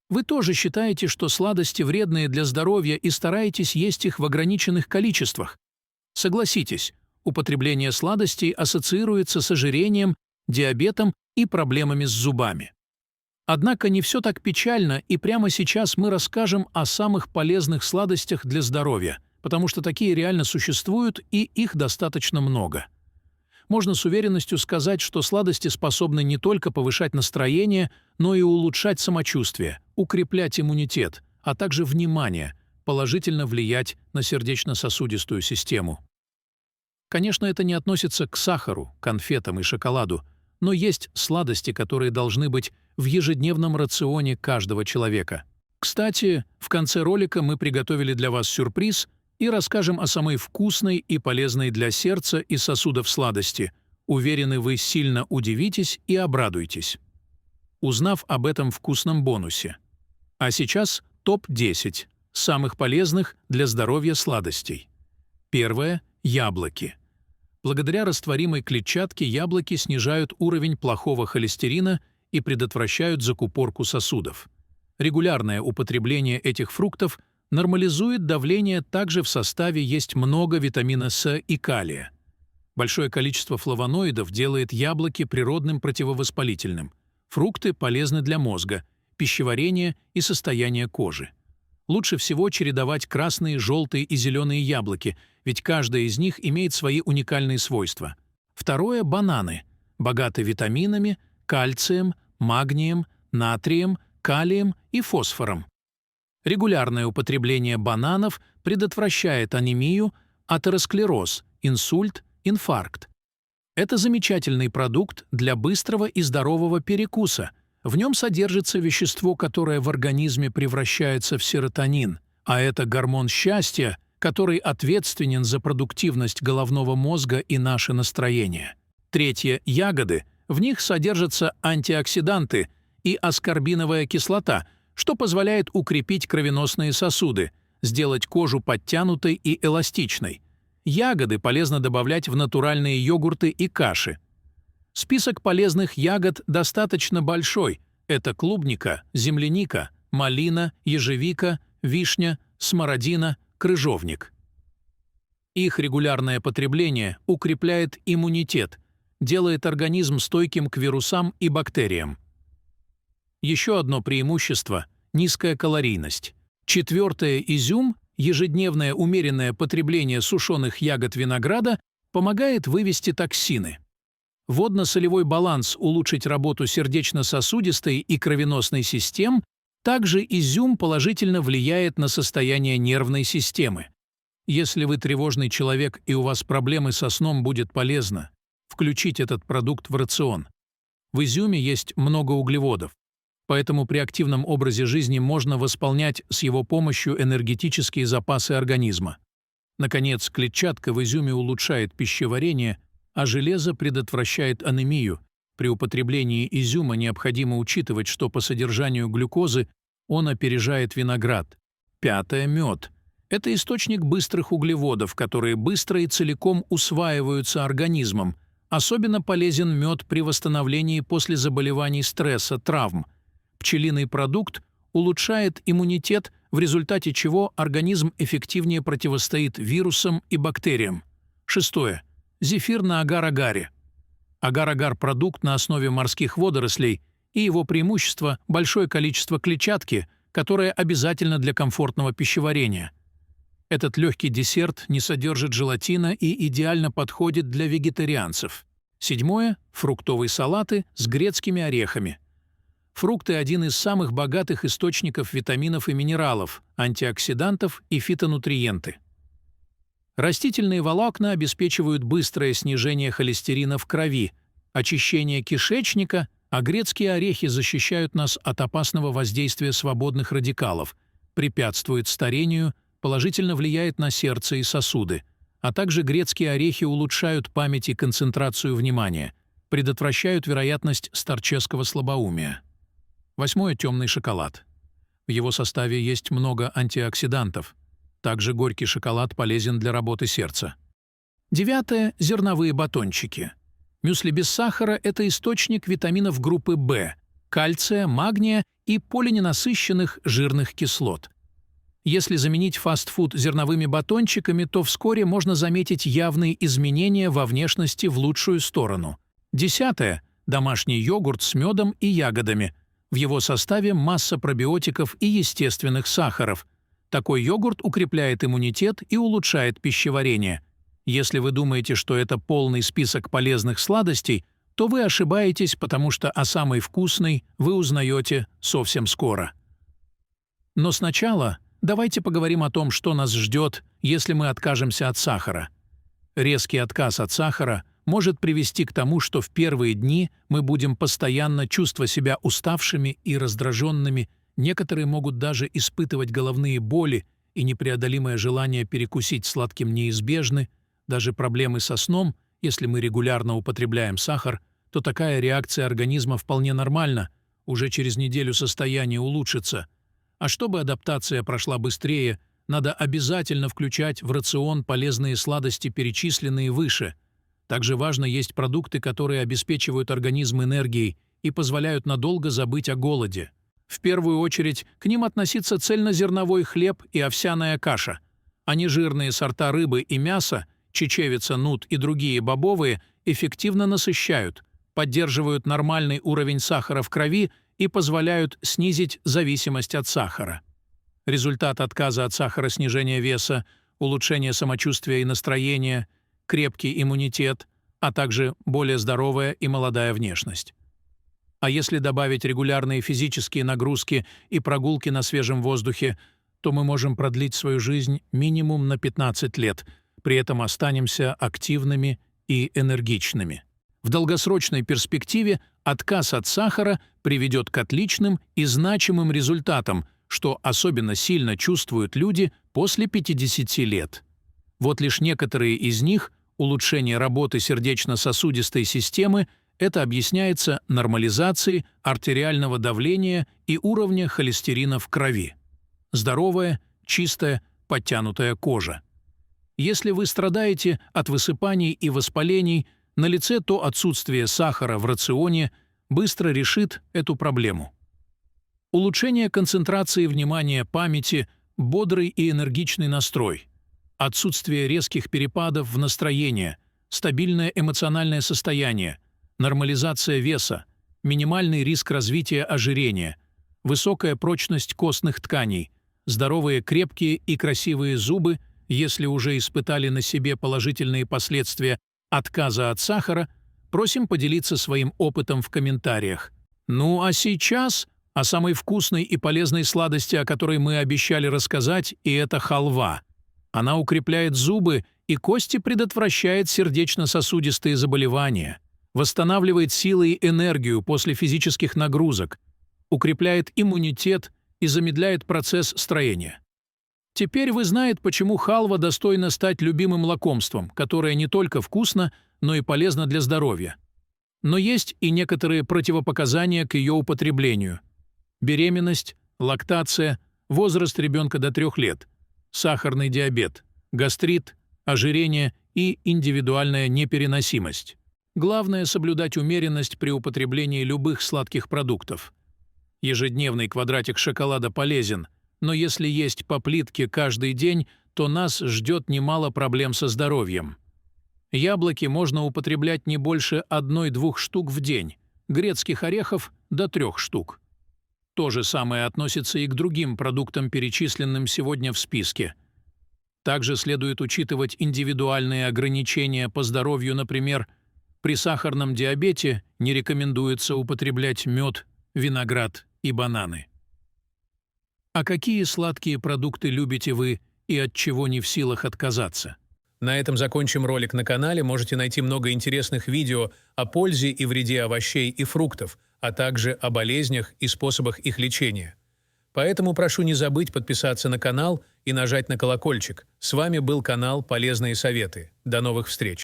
Вы тоже считаете, что сладости вредные для здоровья и стараетесь есть их в ограниченных количествах. Согласитесь, употребление сладостей ассоциируется с ожирением, диабетом и проблемами с зубами. Однако не все так печально, и прямо сейчас мы расскажем о самых полезных сладостях для здоровья, потому что такие реально существуют, и их достаточно много. Можно с уверенностью сказать, что сладости способны не только повышать настроение, но и улучшать самочувствие, укреплять иммунитет, а также внимание, положительно влиять на сердечно-сосудистую систему. Конечно, это не относится к сахару, конфетам и шоколаду, но есть сладости, которые должны быть в ежедневном рационе каждого человека. Кстати, в конце ролика мы приготовили для вас сюрприз и расскажем о самой вкусной и полезной для сердца и сосудов сладости. Уверены, вы сильно удивитесь и обрадуетесь, узнав об этом вкусном бонусе. А сейчас топ-10 самых полезных для здоровья сладостей. Первое – яблоки. Благодаря растворимой клетчатке яблоки снижают уровень плохого холестерина и предотвращают закупорку сосудов. Регулярное употребление этих фруктов нормализует давление, также в составе есть много витамина С и калия. Большое количество флавоноидов делает яблоки природным противовоспалительным. Фрукты полезны для мозга, пищеварения и состояния кожи. Лучше всего чередовать красные, желтые и зеленые яблоки, ведь каждая из них имеет свои уникальные свойства. Второе – бананы, богаты витаминами, кальцием, магнием, натрием, калием и фосфором. Регулярное употребление бананов предотвращает анемию, атеросклероз, инсульт, инфаркт. Это замечательный продукт для быстрого и здорового перекуса. В нем содержится вещество, которое в организме превращается в серотонин, а это гормон счастья, который ответственен за продуктивность головного мозга и наше настроение. Третье – ягоды. В них содержатся антиоксиданты и аскорбиновая кислота, что позволяет укрепить кровеносные сосуды, сделать кожу подтянутой и эластичной. Ягоды полезно добавлять в натуральные йогурты и каши. Список полезных ягод достаточно большой. Это клубника, земляника, малина, ежевика, вишня, смородина, крыжовник. Их регулярное потребление укрепляет иммунитет, делает организм стойким к вирусам и бактериям. Еще одно преимущество – низкая калорийность. Четвертое – изюм, ежедневное умеренное потребление сушеных ягод винограда помогает вывести токсины. Водно-солевой баланс улучшить работу сердечно-сосудистой и кровеносной систем, также изюм положительно влияет на состояние нервной системы. Если вы тревожный человек и у вас проблемы со сном, будет полезно включить этот продукт в рацион. В изюме есть много углеводов, поэтому при активном образе жизни можно восполнять с его помощью энергетические запасы организма. Наконец, клетчатка в изюме улучшает пищеварение, а железо предотвращает анемию. При употреблении изюма необходимо учитывать, что по содержанию глюкозы он опережает виноград. Пятое – мед. Это источник быстрых углеводов, которые быстро и целиком усваиваются организмом. Особенно полезен мед при восстановлении после заболеваний стресса, травм. Пчелиный продукт улучшает иммунитет, в результате чего организм эффективнее противостоит вирусам и бактериям. Шестое. Зефир на агар-агаре. Агар-агар – продукт на основе морских водорослей, и его преимущество – большое количество клетчатки, которое обязательно для комфортного пищеварения. Этот легкий десерт не содержит желатина и идеально подходит для вегетарианцев. Седьмое – фруктовые салаты с грецкими орехами. Фрукты – один из самых богатых источников витаминов и минералов, антиоксидантов и фитонутриенты. Растительные волокна обеспечивают быстрое снижение холестерина в крови, очищение кишечника, а грецкие орехи защищают нас от опасного воздействия свободных радикалов, препятствуют старению, положительно влияет на сердце и сосуды, а также грецкие орехи улучшают память и концентрацию внимания, предотвращают вероятность старческого слабоумия. Восьмое – темный шоколад. В его составе есть много антиоксидантов. Также горький шоколад полезен для работы сердца. Девятое – зерновые батончики. Мюсли без сахара – это источник витаминов группы В, кальция, магния и полиненасыщенных жирных кислот. Если заменить фастфуд зерновыми батончиками, то вскоре можно заметить явные изменения во внешности в лучшую сторону. 10. Домашний йогурт с медом и ягодами. В его составе масса пробиотиков и естественных сахаров. Такой йогурт укрепляет иммунитет и улучшает пищеварение. Если вы думаете, что это полный список полезных сладостей, то вы ошибаетесь, потому что о самой вкусной вы узнаете совсем скоро. Но сначала давайте поговорим о том, что нас ждет, если мы откажемся от сахара. Резкий отказ от сахара может привести к тому, что в первые дни мы будем постоянно чувствовать себя уставшими и раздраженными, некоторые могут даже испытывать головные боли и непреодолимое желание перекусить сладким неизбежны, даже проблемы со сном, если мы регулярно употребляем сахар, то такая реакция организма вполне нормальна, уже через неделю состояние улучшится. А чтобы адаптация прошла быстрее, надо обязательно включать в рацион полезные сладости, перечисленные выше. Также важно есть продукты, которые обеспечивают организм энергией и позволяют надолго забыть о голоде. В первую очередь к ним относится цельнозерновой хлеб и овсяная каша. А нежирные сорта рыбы и мяса, чечевица, нут и другие бобовые эффективно насыщают, поддерживают нормальный уровень сахара в крови и позволяют снизить зависимость от сахара. Результат отказа от сахара — снижение веса, улучшение самочувствия и настроения, крепкий иммунитет, а также более здоровая и молодая внешность. А если добавить регулярные физические нагрузки и прогулки на свежем воздухе, то мы можем продлить свою жизнь минимум на 15 лет, при этом останемся активными и энергичными. В долгосрочной перспективе отказ от сахара приведет к отличным и значимым результатам, что особенно сильно чувствуют люди после 50 лет. Вот лишь некоторые из них – улучшение работы сердечно-сосудистой системы – это объясняется нормализацией артериального давления и уровня холестерина в крови. Здоровая, чистая, подтянутая кожа. Если вы страдаете от высыпаний и воспалений, налицо то отсутствие сахара в рационе быстро решит эту проблему. Улучшение концентрации внимания, памяти, бодрый и энергичный настрой, отсутствие резких перепадов в настроении, стабильное эмоциональное состояние, нормализация веса, минимальный риск развития ожирения, высокая прочность костных тканей, здоровые, крепкие и красивые зубы, если уже испытали на себе положительные последствия отказа от сахара, просим поделиться своим опытом в комментариях. Ну а сейчас о самой вкусной и полезной сладости, о которой мы обещали рассказать, и это халва. Она укрепляет зубы и кости, предотвращает сердечно-сосудистые заболевания, восстанавливает силы и энергию после физических нагрузок, укрепляет иммунитет и замедляет процесс строения. Теперь вы знаете, почему халва достойна стать любимым лакомством, которое не только вкусно, но и полезно для здоровья. Но есть и некоторые противопоказания к ее употреблению. Беременность, лактация, возраст ребенка до 3 лет, сахарный диабет, гастрит, ожирение и индивидуальная непереносимость. Главное – соблюдать умеренность при употреблении любых сладких продуктов. Ежедневный квадратик шоколада полезен, но если есть по плитке каждый день, то нас ждет немало проблем со здоровьем. Яблоки можно употреблять не больше 1-2 штук в день, грецких орехов – до 3 штук. То же самое относится и к другим продуктам, перечисленным сегодня в списке. Также следует учитывать индивидуальные ограничения по здоровью, например, при сахарном диабете не рекомендуется употреблять мед, виноград и бананы. А какие сладкие продукты любите вы и от чего не в силах отказаться? На этом закончим ролик на канале. Можете найти много интересных видео о пользе и вреде овощей и фруктов, а также о болезнях и способах их лечения. Поэтому прошу не забыть подписаться на канал и нажать на колокольчик. С вами был канал «Полезные советы». До новых встреч!